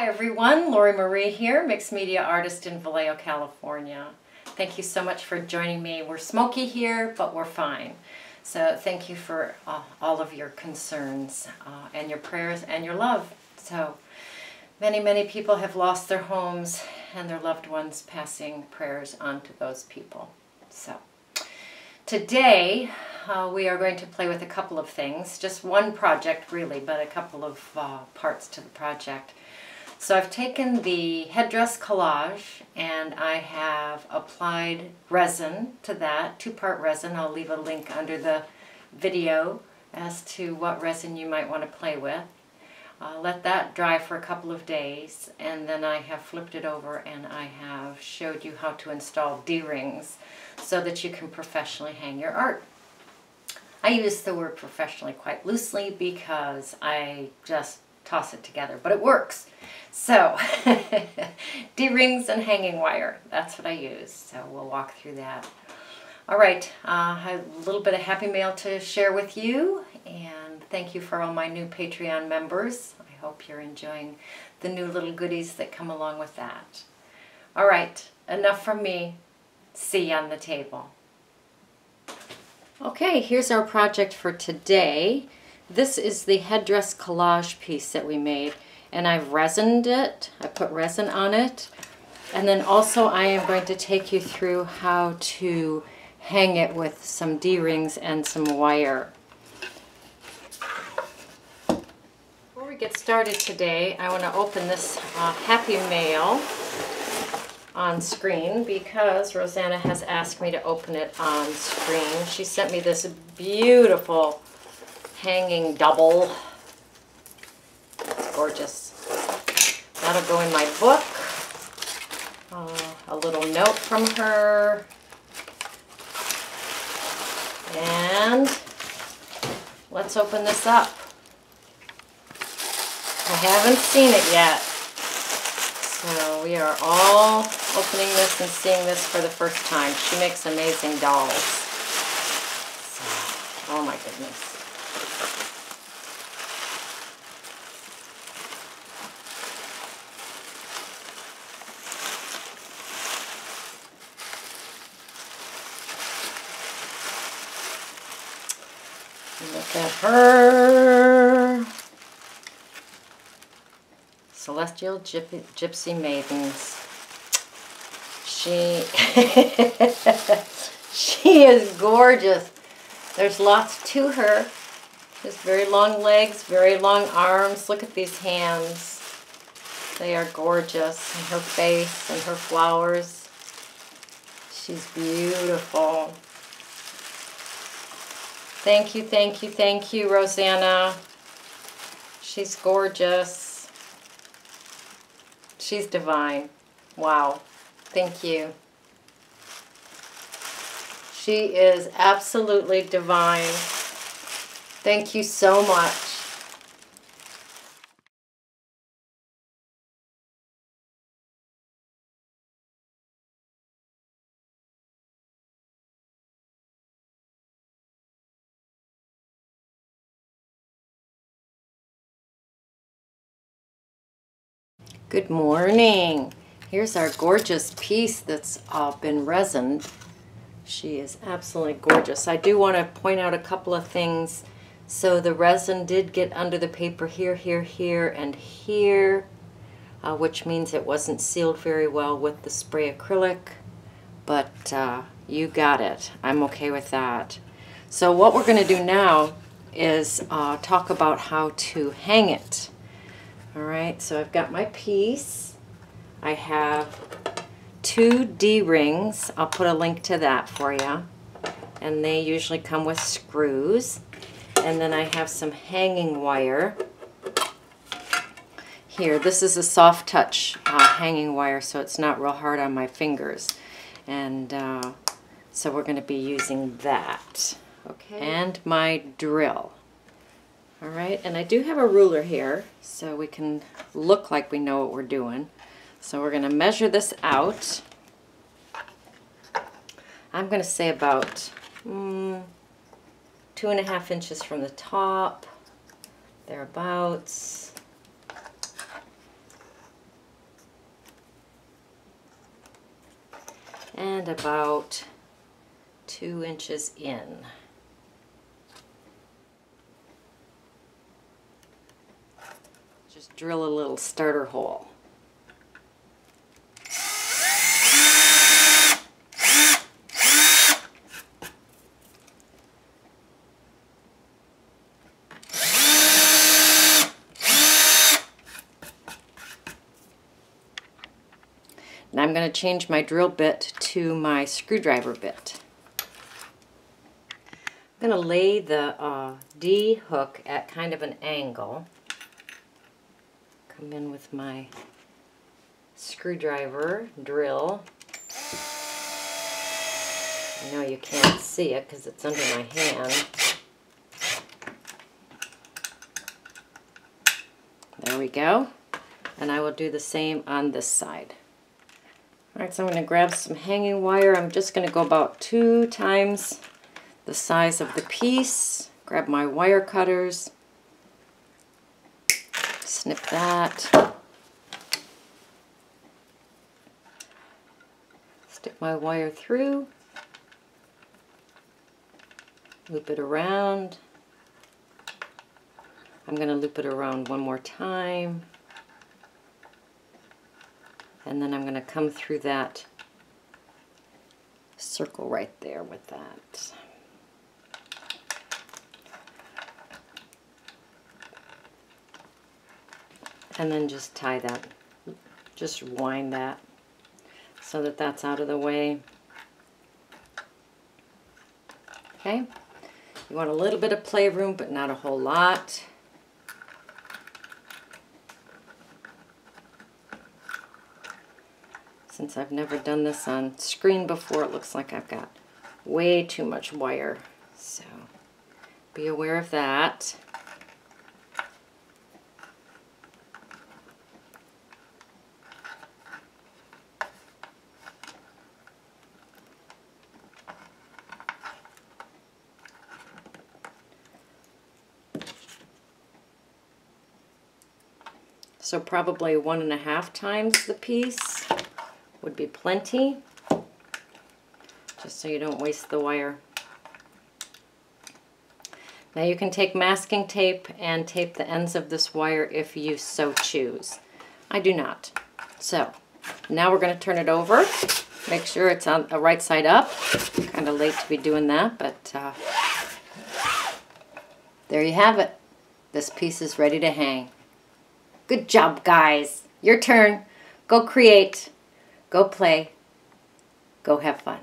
Hi everyone, Lori Marie here, mixed media artist in Vallejo, California. Thank you so much for joining me. We're smoky here, but we're fine. So thank you for all of your concerns and your prayers and your love. So many people have lost their homes and their loved ones, passing prayers on to those people. So today we are going to play with a couple of things, just one project really, but a couple of parts to the project. So I've taken the headdress collage and I have applied resin to that, two-part resin. I'll leave a link under the video as to what resin you might want to play with. Let that dry for a couple of days, and then I have flipped it over and I have showed you how to install D-rings so that you can professionally hang your art. I use the word professionally quite loosely because I just toss it together, but it works. So D-rings and hanging wire, that's what I use. So we'll walk through that. All right, I have a little bit of happy mail to share with you, and thank you for all my new Patreon members. I hope you're enjoying the new little goodies that come along with that. All right, enough from me. See you on the table. Okay, here's our project for today. This is the headdress collage piece that we made, and I've resined it. I put resin on it, and then also I am going to take you through how to hang it with some D-rings and some wire. Before we get started today, I want to open this happy mail on screen because Rosanna has asked me to open it on screen. She sent me this beautiful hanging double. It's gorgeous. That'll go in my book. A little note from her. And let's open this up. I haven't seen it yet. So we are all opening this and seeing this for the first time. She makes amazing dolls. So, oh my goodness. Look at her. Celestial Gypsy Maidens. She is gorgeous. There's lots to her. She has very long legs, very long arms. Look at these hands. They are gorgeous. And her face and her flowers. She's beautiful. Thank you, Rosanna. She's gorgeous. She's divine. Wow. Thank you. She is absolutely divine. Thank you so much. Good morning. Here's our gorgeous piece that's been resined. She is absolutely gorgeous. I do want to point out a couple of things. So the resin did get under the paper here, and here, which means it wasn't sealed very well with the spray acrylic, but you got it. I'm okay with that. So what we're going to do now is talk about how to hang it. All right, so I've got my piece. I have 2 D-rings. I'll put a link to that for you. And they usually come with screws. And then I have some hanging wire. Here, this is a soft touch hanging wire, so it's not real hard on my fingers. And so we're going to be using that. Okay. And my drill. All right, and I do have a ruler here so we can look like we know what we're doing. So we're going to measure this out. I'm going to say about 2.5 inches from the top, thereabouts. and about 2 inches in. Just drill a little starter hole. And I'm going to change my drill bit to my screwdriver bit. I'm going to lay the D hook at kind of an angle. Come in with my screwdriver drill. I know you can't see it because it's under my hand. There we go. And I will do the same on this side. Alright, so I'm going to grab some hanging wire. I'm just going to go about 2 times the size of the piece. Grab my wire cutters. Snip that. Stick my wire through. Loop it around. I'm going to loop it around one more time. And then I'm going to come through that circle right there with that. And then just tie that, just wind that so that that's out of the way. Okay, you want a little bit of playroom, but not a whole lot. Since I've never done this on screen before, it looks like I've got way too much wire. So be aware of that. So probably 1.5 times the piece would be plenty, just so you don't waste the wire. Now you can take masking tape and tape the ends of this wire if you so choose. I do not. So now we're going to turn it over. Make sure it's on the right side up. Kind of late to be doing that, but there you have it. This piece is ready to hang. Good job, guys. Your turn. Go create. Go play. Go have fun.